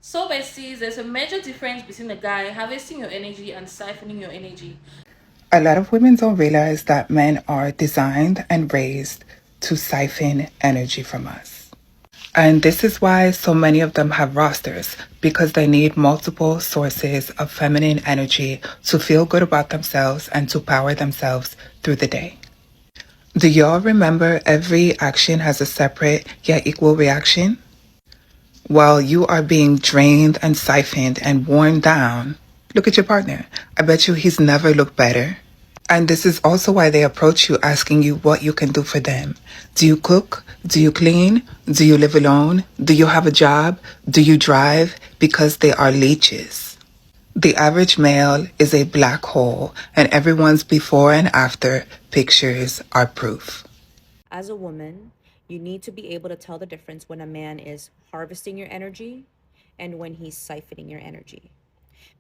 So, besties, there's a major difference between a guy harvesting your energy and siphoning your energy. A lot of women don't realize that men are designed and raised to siphon energy from us. And this is why so many of them have rosters, because they need multiple sources of feminine energy to feel good about themselves and to power themselves through the day. Do y'all remember every action has a separate yet equal reaction? While you are being drained and siphoned and worn down, look at your partner. I bet you he's never looked better. And this is also why they approach you asking you what you can do for them. Do you cook? Do you clean? Do you live alone? Do you have a job? Do you drive? Because they are leeches. The average male is a black hole, and everyone's before and after pictures are proof. As a woman, you need to be able to tell the difference when a man is harvesting your energy and when he's siphoning your energy,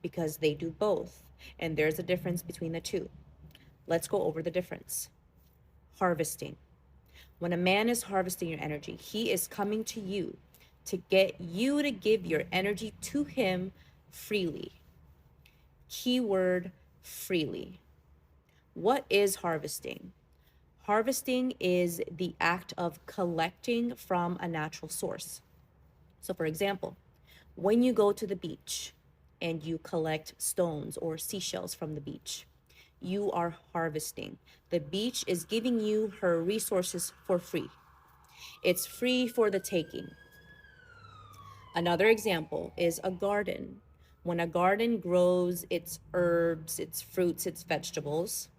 because they do both, and there's a difference between the two. Let's go over the difference. Harvesting. When a man is harvesting your energy, he is coming to you to get you to give your energy to him freely. Keyword freely. What is harvesting? Harvesting is the act of collecting from a natural source. So, for example, when you go to the beach and you collect stones or seashells from the beach, you are harvesting. The beach is giving you her resources for free. It's free for the taking. Another example is a garden. When a garden grows its herbs, its fruits, its vegetables,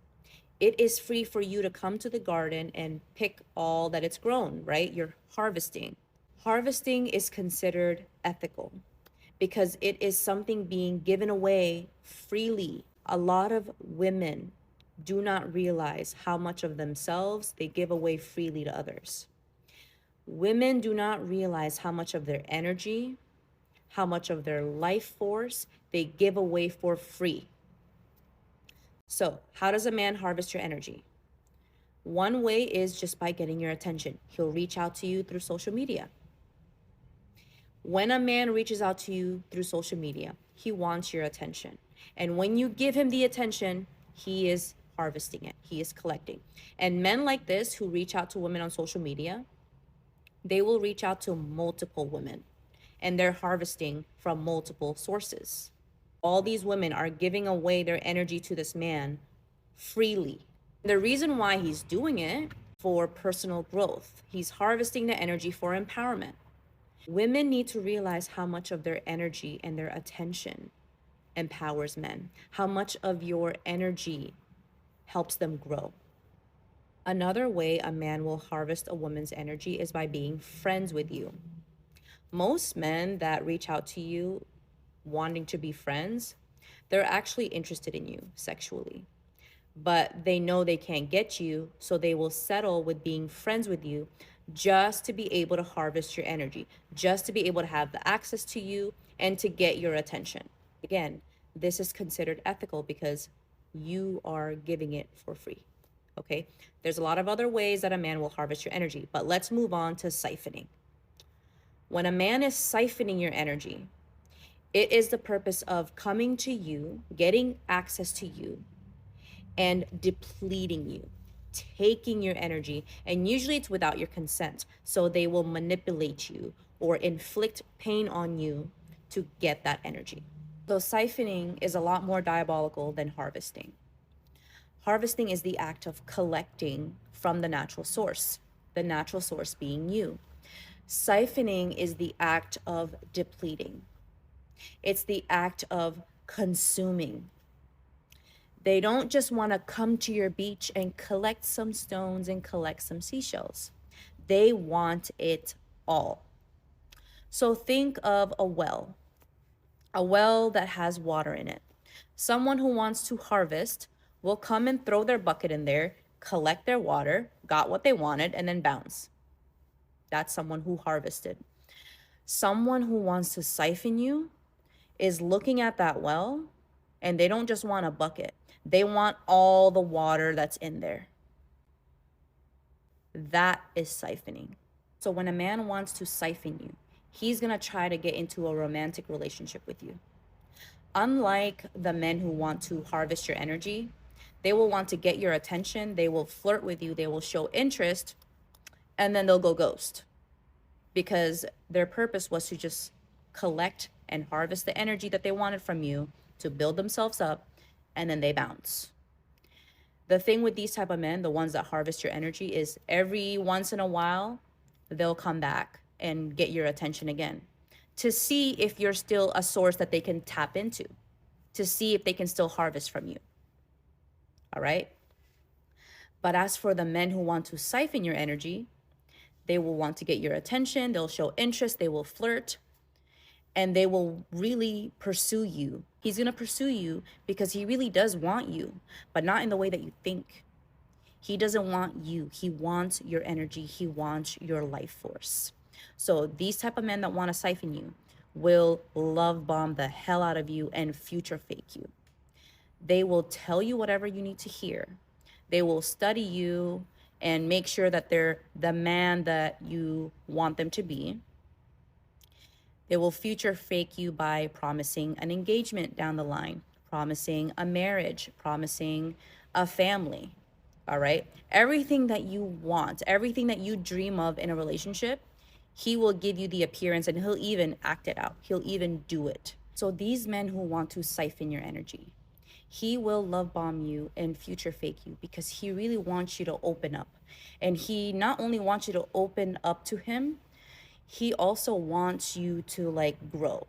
it is free for you to come to the garden and pick all that it's grown, right? You're harvesting. Harvesting is considered ethical because it is something being given away freely. A lot of women do not realize how much of themselves they give away freely to others. Women do not realize how much of their energy, how much of their life force they give away for free. So, how does a man harvest your energy? One way is just by getting your attention. He'll reach out to you through social media. When a man reaches out to you through social media, he wants your attention. And when you give him the attention, he is harvesting it, he is collecting. And men like this who reach out to women on social media, they will reach out to multiple women and they're harvesting from multiple sources. All these women are giving away their energy to this man freely. The reason why he's doing it for personal growth, he's harvesting the energy for empowerment. Women need to realize how much of their energy and their attention empowers men, how much of your energy helps them grow. Another way a man will harvest a woman's energy is by being friends with you. Most men that reach out to you wanting to be friends, they're actually interested in you sexually, but they know they can't get you, so they will settle with being friends with you just to be able to harvest your energy, just to be able to have the access to you and to get your attention. Again, this is considered ethical because you are giving it for free. Okay, there's a lot of other ways that a man will harvest your energy, but let's move on to siphoning. When a man is siphoning your energy, it is the purpose of coming to you, getting access to you, and depleting you, taking your energy. And usually it's without your consent. So they will manipulate you or inflict pain on you to get that energy. So siphoning is a lot more diabolical than harvesting. Harvesting is the act of collecting from the natural source being you. Siphoning is the act of depleting. It's the act of consuming. They don't just want to come to your beach and collect some stones and collect some seashells. They want it all. So think of a well that has water in it. Someone who wants to harvest will come and throw their bucket in there, collect their water, got what they wanted, and then bounce. That's someone who harvested. Someone who wants to siphon you is looking at that well and they don't just want a bucket. They want all the water that's in there. That is siphoning. So when a man wants to siphon you, he's gonna try to get into a romantic relationship with you. Unlike the men who want to harvest your energy, they will want to get your attention, they will flirt with you, they will show interest, and then they'll go ghost, because their purpose was to just collect and harvest the energy that they wanted from you to build themselves up, and then they bounce. The thing with these type of men, the ones that harvest your energy, is every once in a while they'll come back and get your attention again to see if you're still a source that they can tap into, to see if they can still harvest from you. All right? But as for the men who want to siphon your energy, they will want to get your attention, they'll show interest, they will flirt, and they will really pursue you. He's going to pursue you because he really does want you, but not in the way that you think. He doesn't want you. He wants your energy. He wants your life force. So these type of men that want to siphon you will love bomb the hell out of you and future fake you. They will tell you whatever you need to hear. They will study you and make sure that they're the man that you want them to be. They will future fake you by promising an engagement down the line, promising a marriage, promising a family. All right? Everything that you want, everything that you dream of in a relationship, he will give you the appearance, and he'll even act it out. He'll even do it. So these men who want to siphon your energy, he will love bomb you and future fake you because he really wants you to open up. And he not only wants you to open up to him, he also wants you to like grow.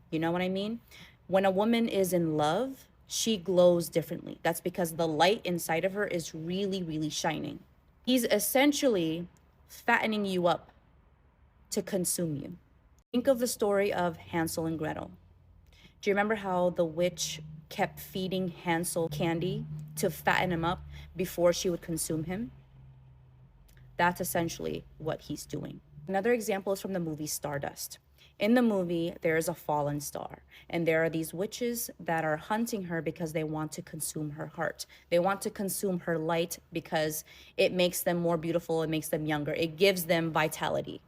You know what I mean? When a woman is in love, she glows differently. That's because the light inside of her is really, really shining. He's essentially fattening you up to consume you. Think of the story of Hansel and Gretel. Do you remember how the witch kept feeding Hansel candy to fatten him up before she would consume him? That's essentially what he's doing. Another example is from the movie Stardust. In the movie, there is a fallen star, and there are these witches that are hunting her because they want to consume her heart. They want to consume her light because it makes them more beautiful, it makes them younger, it gives them vitality.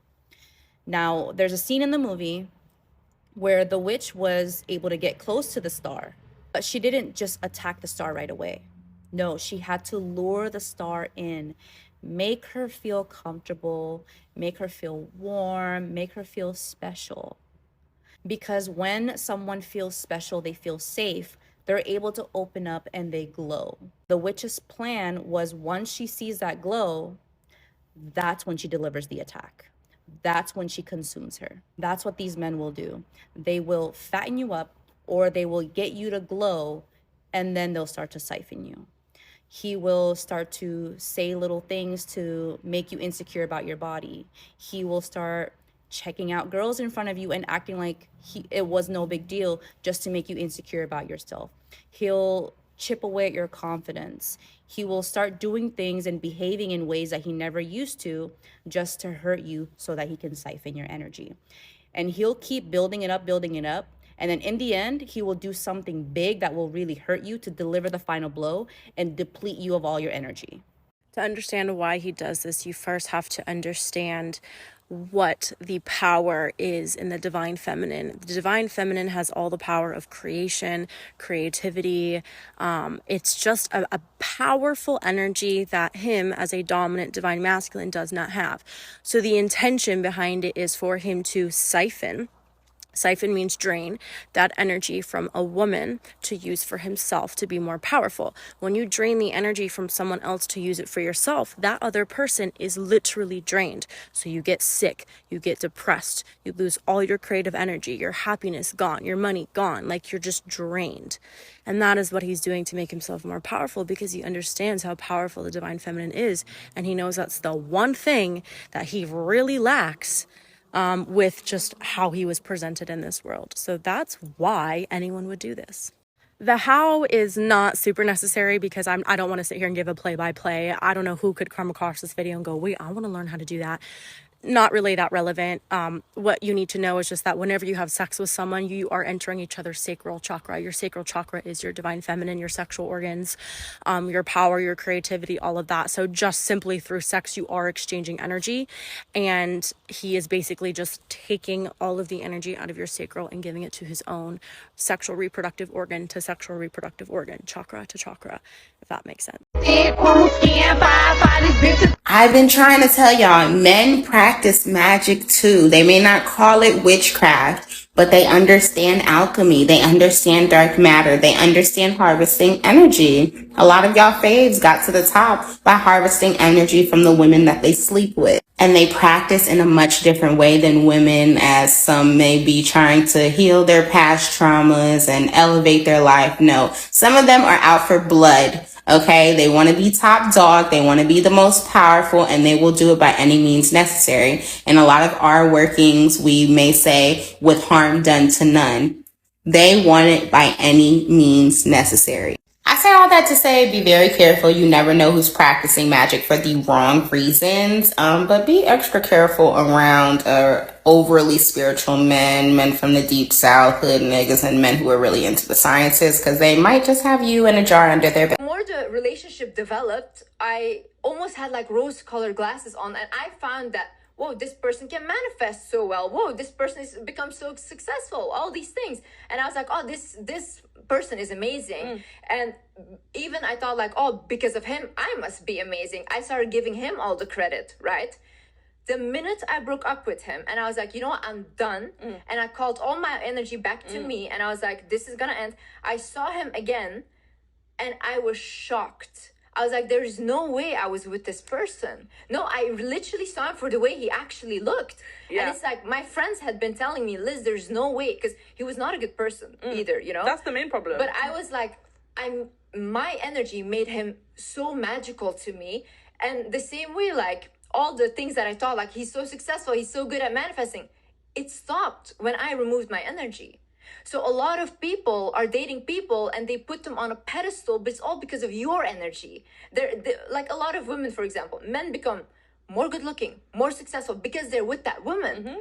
Now, there's a scene in the movie where the witch was able to get close to the star, but she didn't just attack the star right away. No, she had to lure the star in, make her feel comfortable, make her feel warm, make her feel special. Because when someone feels special, they feel safe, they're able to open up and they glow. The witch's plan was once she sees that glow, that's when she delivers the attack. That's when she consumes her. That's what these men will do. They will fatten you up, or they will get you to glow, and then they'll start to siphon you. He will start to say little things to make you insecure about your body. He will start checking out girls in front of you and acting like it was no big deal just to make you insecure about yourself. He'll chip away at your confidence. He will start doing things and behaving in ways that he never used to just to hurt you so that he can siphon your energy. And he'll keep building it up, building it up. And then in the end, he will do something big that will really hurt you to deliver the final blow and deplete you of all your energy. To understand why he does this, you first have to understand what the power is in the divine feminine. The divine feminine has all the power of creation, creativity. It's just a powerful energy that him as a dominant divine masculine does not have. So the intention behind it is for him to siphon. Siphon means drain that energy from a woman to use for himself to be more powerful. When you drain the energy from someone else to use it for yourself, that other person is literally drained. So you get sick, you get depressed, you lose all your creative energy, your happiness gone, your money gone, like you're just drained. And that is what he's doing to make himself more powerful, because he understands how powerful the divine feminine is. And he knows that's the one thing that he really lacks with just how he was presented in this world. So that's why anyone would do this. The how is not super necessary, because I don't want to sit here and give a play-by-play. I don't know who could come across this video and go, wait, I want to learn how to do that. not really that relevant. What you need to know is just that whenever you have sex with someone, you are entering each other's sacral chakra. Your sacral chakra is your divine feminine, your sexual organs, your power, your creativity, all of that. So just simply through sex, you are exchanging energy, and he is basically just taking all of the energy out of your sacral and giving it to his own sexual reproductive organ to sexual reproductive organ, chakra to chakra, if that makes sense. I've been trying to tell y'all, men practice magic too. They may not call it witchcraft, but they understand alchemy. They understand dark matter. They understand harvesting energy. A lot of y'all faves got to the top by harvesting energy from the women that they sleep with. And they practice in a much different way than women, as some may be trying to heal their past traumas and elevate their life. No, some of them are out for blood. Okay, they want to be top dog, they want to be the most powerful, and they will do it by any means necessary. And a lot of our workings, we may say, with harm done to none. They want it by any means necessary. I say all that to say, be very careful. You never know who's practicing magic for the wrong reasons. But be extra careful around overly spiritual men from the deep south, hood niggas, and men who are really into the sciences, because they might just have you in a jar under their bed. The more the relationship developed, I almost had like rose-colored glasses on, and I found that, whoa, this person can manifest so well. Whoa, this person has become so successful. All these things, and I was like, oh, this person is amazing. And even I thought like, oh, because of him, I must be amazing. I started giving him all the credit, right? The minute I broke up with him and I was like, you know what, I'm done. And I called all my energy back to me, and I was like, this is gonna end. I saw him again and I was shocked. I was like, there is no way I was with this person. No, I literally saw him for the way he actually looked. Yeah. And it's like, my friends had been telling me, Liz, there's no way, because he was not a good person either, you know? That's the main problem. But I was like, my energy made him so magical to me. And the same way, like, all the things that I thought, like, he's so successful, he's so good at manifesting, it stopped when I removed my energy. So a lot of people are dating people and they put them on a pedestal, but it's all because of your energy. They're like a lot of women, for example, men become more good looking, more successful because they're with that woman.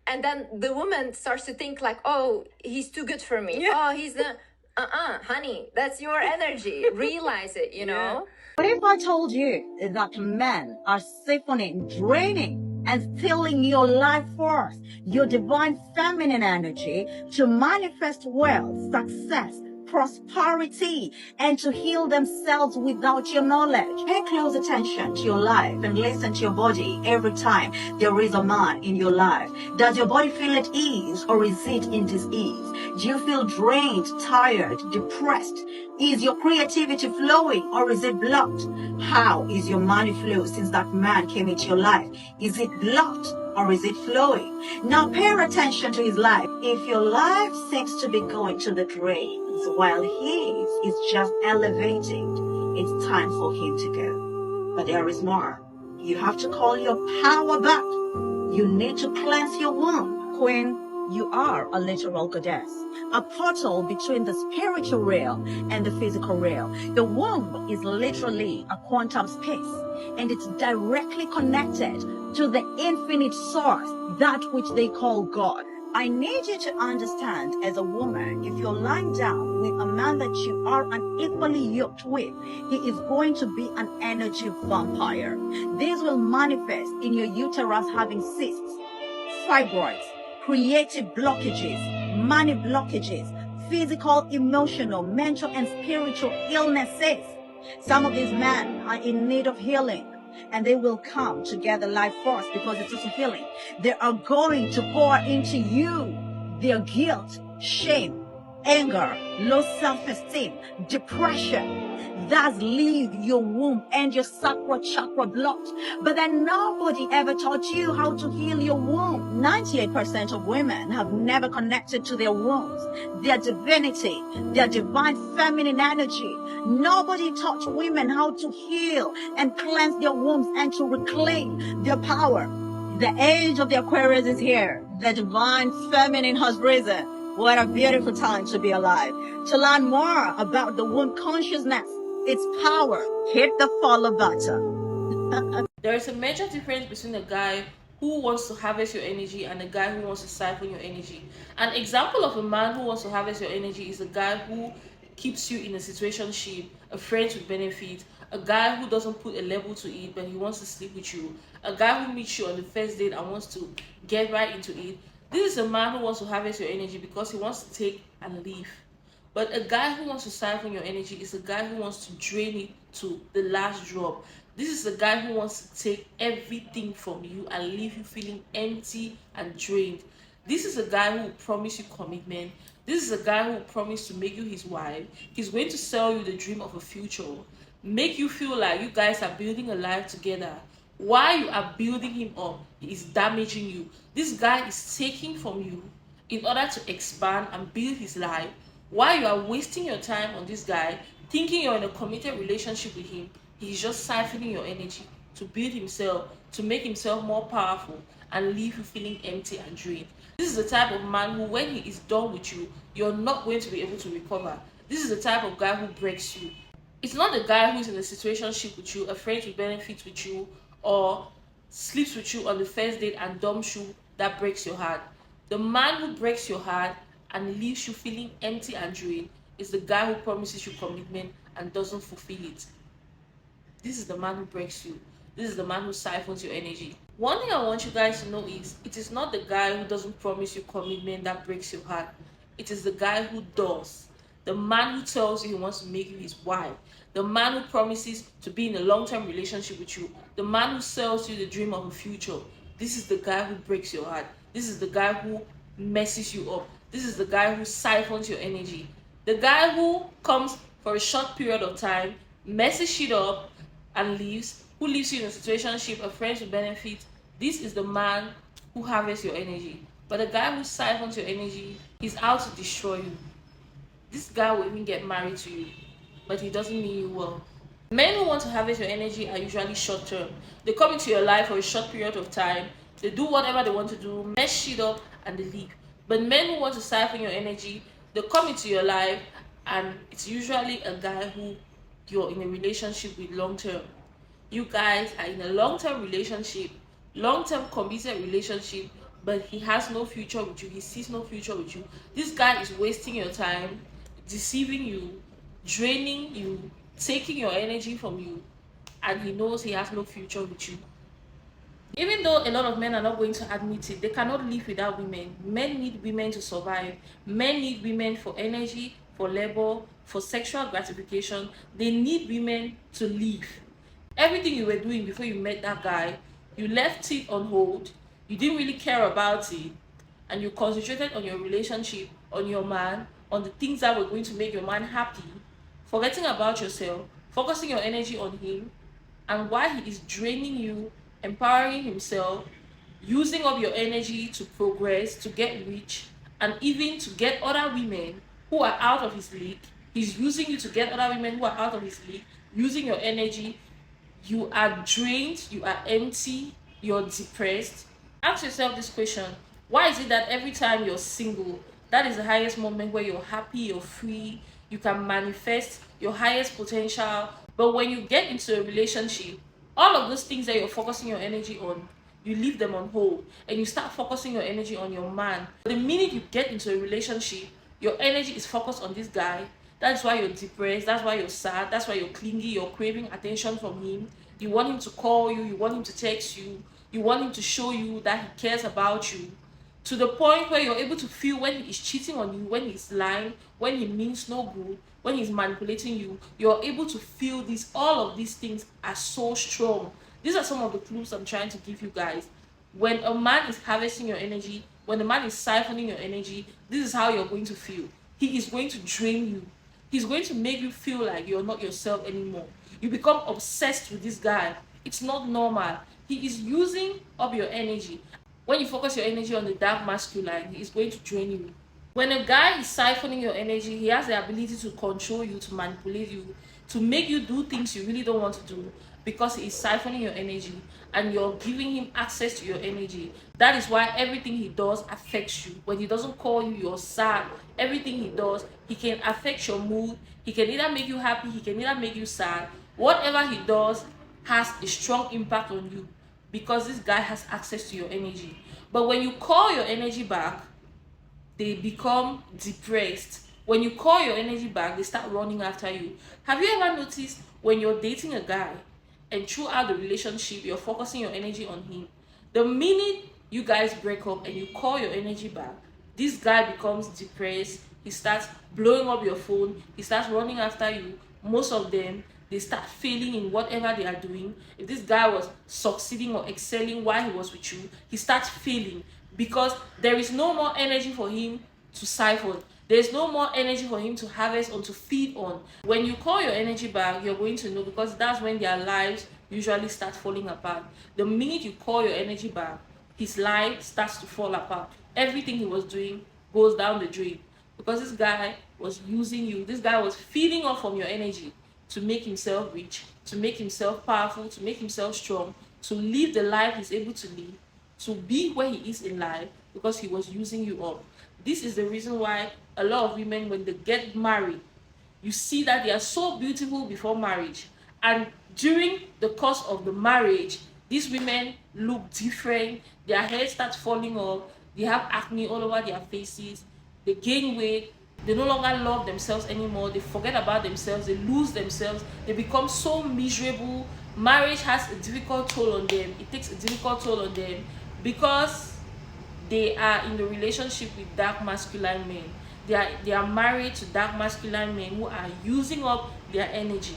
And then the woman starts to think like, oh, he's too good for me. Yeah. Oh, he's the, honey, that's your energy. Realize it, you know? What if I told you that men are siphoning, draining, and stealing your life force, your divine feminine energy to manifest wealth, success, prosperity, and to heal themselves without your knowledge? Pay close attention to your life and listen to your body every time there is a man in your life. Does your body feel at ease, or is it in dis-ease? Do you feel drained, tired, depressed? Is your creativity flowing, or is it blocked? How is your money flow since that man came into your life? Is it blocked, or is it flowing? Now pay attention to his life. If your life seems to be going to the drains while his is just elevating, it's time for him to go. But there is more. You have to call your power back. You need to cleanse your womb. Queen, you are a literal goddess, a portal between the spiritual realm and the physical realm. The womb is literally a quantum space, and it's directly connected to the infinite source, that which they call God. I need you to understand, as a woman, if you're lying down with a man that you are unequally yoked with, he is going to be an energy vampire. This will manifest in your uterus having cysts, fibroids, creative blockages, money blockages, physical, emotional, mental, and spiritual illnesses. Some of these men are in need of healing, and they will come together life force because it's just healing. They are going to pour into you their guilt, shame, anger, low self-esteem, depression. Thus leave your womb and your sacral chakra blocked. But then nobody ever taught you how to heal your womb. 98% of women have never connected to their wombs, their divinity, their divine feminine energy. Nobody taught women how to heal and cleanse their wombs and to reclaim their power. The age of the Aquarius is here. The divine feminine has risen. What a beautiful time to be alive. To learn more about the womb consciousness, its power, hit the follow button. There is a major difference between a guy who wants to harvest your energy and a guy who wants to siphon your energy. An example of a man who wants to harvest your energy is a guy who keeps you in a situationship, a friend with benefit, a guy who doesn't put a label to it but he wants to sleep with you, a guy who meets you on the first date and wants to get right into it. This is a man who wants to harvest your energy because he wants to take and leave. But a guy who wants to siphon your energy is a guy who wants to drain it to the last drop. This is a guy who wants to take everything from you and leave you feeling empty and drained. This is a guy who will promise you commitment. This is a guy who will promise to make you his wife. He's going to sell you the dream of a future, make you feel like you guys are building a life together. While you are building him up, he is damaging you. This guy is taking from you in order to expand and build his life. While you are wasting your time on this guy, thinking you're in a committed relationship with him, he's just siphoning your energy to build himself, to make himself more powerful, and leave you feeling empty and drained. This is the type of man who, when he is done with you, you're not going to be able to recover. This is the type of guy who breaks you. It's not the guy who's in a situationship with you, a friend with benefits with you, or sleeps with you on the first date and dumps you that breaks your heart. The man who breaks your heart and leaves you feeling empty and drained is the guy who promises you commitment and doesn't fulfill it. This is the man who breaks you. This is the man who siphons your energy. One thing I want you guys to know is it is not the guy who doesn't promise you commitment that breaks your heart. It is the guy who does. The man who tells you he wants to make you his wife. The man who promises to be in a long-term relationship with you. The man who sells you the dream of a future. This is the guy who breaks your heart. This is the guy who messes you up. This is the guy who siphons your energy. The guy who comes for a short period of time, messes shit up, and leaves, who leaves you in a situationship, a friend with benefit. This is the man who harvests your energy. But the guy who siphons your energy is out to destroy you. This guy will even get married to you, but he doesn't mean you well. Men who want to harvest your energy are usually short term. They come into your life for a short period of time, they do whatever they want to do, mess shit up, and they leave. But men who want to siphon your energy, they come into your life, and it's usually a guy who you're in a relationship with long term. You guys are in a long-term relationship, long-term committed relationship, but he has no future with you. He sees no future with you. This guy is wasting your time, deceiving you, draining you, taking your energy from you, and he knows he has no future with you. Even though a lot of men are not going to admit it, they cannot live without women. Men need women to survive. Men need women for energy, for labor, for sexual gratification. They need women to live. Everything you were doing before you met that guy, you left it on hold. You didn't really care about it, and you concentrated on your relationship, on your man, on the things that were going to make your man happy, forgetting about yourself, focusing your energy on him. And while he is draining you, empowering himself, using up your energy to progress, to get rich, and even to get other women who are out of his league, he's using you to get other women who are out of his league, using your energy. You are drained, you are empty, you're depressed. Ask yourself this question: why is it that every time you're single, that is the highest moment where you're happy, you're free, you can manifest your highest potential? But when you get into a relationship, all of those things that you're focusing your energy on, you leave them on hold and you start focusing your energy on your man. The minute you get into a relationship, your energy is focused on this guy. That's why you're depressed, that's why you're sad, that's why you're clingy, you're craving attention from him. You want him to call you, you want him to text you, you want him to show you that he cares about you, to the point where you're able to feel when he's cheating on you, when he's lying, when he means no good, when he's manipulating you. You're able to feel this. All of these things are so strong. These are some of the clues I'm trying to give you guys. When a man is harvesting your energy, when a man is siphoning your energy, this is how you're going to feel. He is going to drain you. He's going to make you feel like you're not yourself anymore. You become obsessed with this guy. It's not normal. He is using up your energy. When you focus your energy on the dark masculine, he is going to drain you. When a guy is siphoning your energy, he has the ability to control you, to manipulate you, to make you do things you really don't want to do, because he is siphoning your energy and you're giving him access to your energy. That is why everything he does affects you. When he doesn't call you, you're sad. Everything he does, he can affect your mood. He can either make you happy, he can either make you sad. Whatever he does has a strong impact on you. because this guy has access to your energy. But when you call your energy back, they become depressed. When you call your energy back, they start running after you. Have you ever noticed when you're dating a guy and throughout the relationship you're focusing your energy on him, the minute you guys break up and you call your energy back, this guy becomes depressed. He starts blowing up your phone, he starts running after you. Most of them, they start failing in whatever they are doing. If this guy was succeeding or excelling while he was with you, he starts failing because there is no more energy for him to siphon. There's no more energy for him to harvest or to feed on. When you call your energy back, you're going to know, because that's when their lives usually start falling apart. The minute you call your energy back, his life starts to fall apart. Everything he was doing goes down the drain because this guy was using you. This guy was feeding off from your energy to make himself rich, to make himself powerful, to make himself strong, to live the life he's able to live, to be where he is in life, because he was using you up. This is the reason why a lot of women, when they get married, you see that they are so beautiful before marriage, and during the course of the marriage, these women look different. Their hair starts falling off, they have acne all over their faces, they gain weight, they no longer love themselves anymore, they forget about themselves, they lose themselves, they become so miserable. Marriage has a difficult toll on them, it takes a difficult toll on them because they are in the relationship with dark masculine men. They are married to dark masculine men who are using up their energy.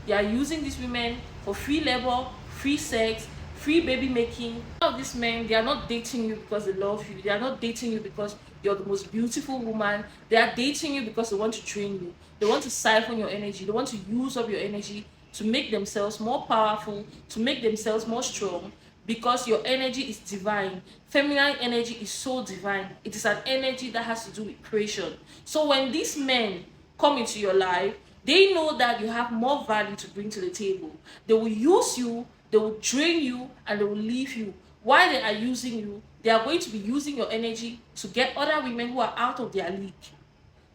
They are using these women for free labor, free sex, free baby making. All of these men, they are not dating you because they love you. They are not dating you because you're the most beautiful woman. They are dating you because they want to train you. They want to siphon your energy. They want to use up your energy to make themselves more powerful, to make themselves more strong, because your energy is divine. Feminine energy is so divine. It is an energy that has to do with creation. So when these men come into your life, they know that you have more value to bring to the table. They will use you, they will drain you, and they will leave you. While they are using you, they are going to be using your energy to get other women who are out of their league.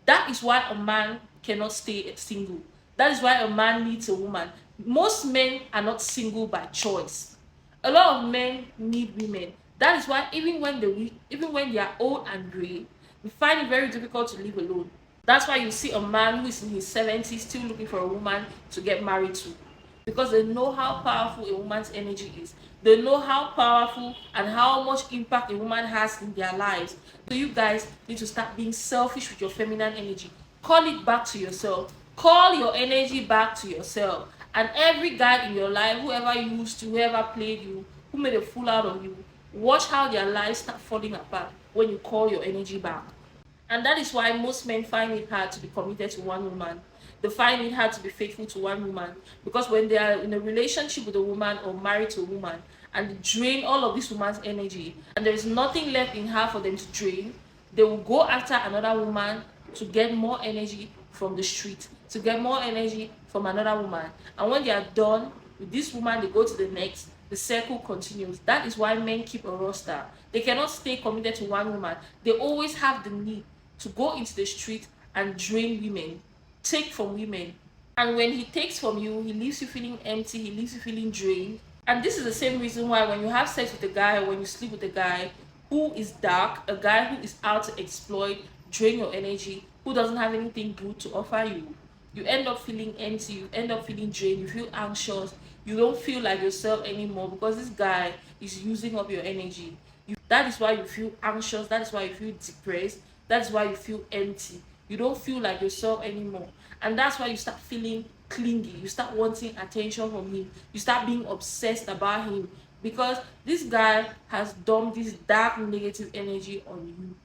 That is why a man cannot stay single. That is why a man needs a woman. Most men are not single by choice. A lot of men need women. That is why even when they are old and gray, we find it very difficult to live alone. That's why you see a man who is in his 70s still looking for a woman to get married to, because they know how powerful a woman's energy is. They know how powerful and how much impact a woman has in their lives. So you guys need to start being selfish with your feminine energy. Call it back to yourself. Call your energy back to yourself. And every guy in your life, whoever used to, whoever played you, who made a fool out of you, watch how their lives start falling apart when you call your energy back. And that is why most men find it hard to be committed to one woman. They find it hard to be faithful to one woman, because when they are in a relationship with a woman or married to a woman and they drain all of this woman's energy and there is nothing left in her for them to drain, they will go after another woman to get more energy from the street, to get more energy from another woman. And when they are done with this woman, they go to the next. The circle continues. That is why men keep a roster. They cannot stay committed to one woman. They always have the need to go into the street and drain women, take from women. And when he takes from you, he leaves you feeling empty, he leaves you feeling drained. And this is the same reason why when you have sex with a guy or when you sleep with a guy who is dark, a guy who is out to exploit, drain your energy, who doesn't have anything good to offer you, you end up feeling empty, you end up feeling drained, you feel anxious, you don't feel like yourself anymore because this guy is using up your energy. That is why you feel anxious, that is why you feel depressed, that's why you feel empty. You don't feel like yourself anymore. And that's why you start feeling clingy. You start wanting attention from him. You start being obsessed about him. Because this guy has dumped this dark negative energy on you.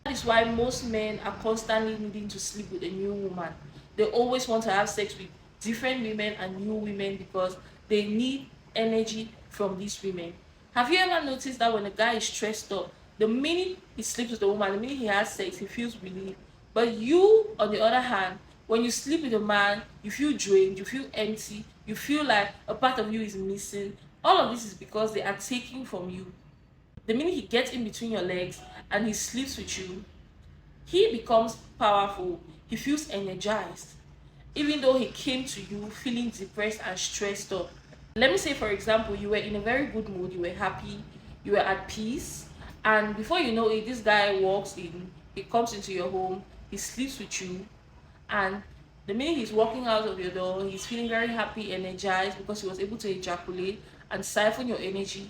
That is why most men are constantly needing to sleep with a new woman. They always want to have sex with different women and new women because they need energy from these women. Have you ever noticed that when a guy is stressed up, the minute he sleeps with a woman, the minute he has sex, he feels relieved? But you, on the other hand, when you sleep with a man, you feel drained, you feel empty, you feel like a part of you is missing. All of this is because they are taking from you. The minute he gets in between your legs and he sleeps with you, he becomes powerful. He feels energized. Even though he came to you feeling depressed and stressed up. Let me say, for example, you were in a very good mood, you were happy, you were at peace, and before you know it, this guy walks in, he comes into your home, he sleeps with you, and the minute he's walking out of your door, he's feeling very happy, energized because he was able to ejaculate and siphon your energy.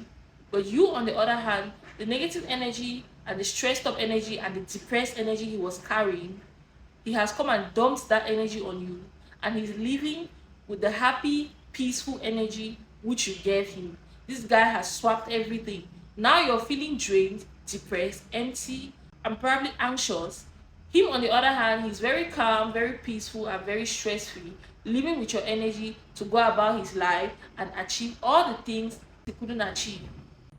But you, on the other hand, the negative energy and the stressed up energy and the depressed energy he was carrying, he has come and dumped that energy on you, and he's living with the happy, peaceful energy which you gave him. This guy has swapped everything. Now you're feeling drained, depressed, empty, and probably anxious. Him, on the other hand, he's very calm, very peaceful, and very stress free, living with your energy to go about his life and achieve all the things he couldn't achieve.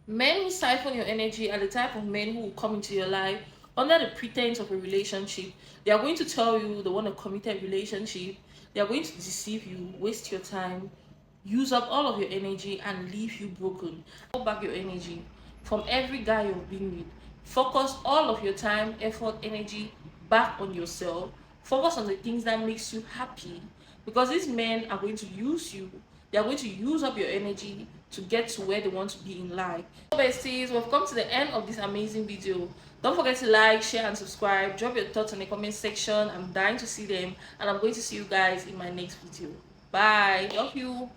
Men who siphon your energy are the type of men who will come into your life under the pretense of a relationship. They are going to tell you they want a committed relationship. They are going to deceive you, waste your time, use up all of your energy, and leave you broken. Hold back your energy from every guy you've been with. Focus all of your time, effort, energy back on yourself. Focus on the things that makes you happy, because these men are going to use you. They are going to use up your energy to get to where they want to be in life. So besties, we've come to the end of this amazing video. Don't forget to like, share, and subscribe. Drop your thoughts in the comment section. I'm dying to see them, and I'm going to see you guys in my next video. Bye. Love you.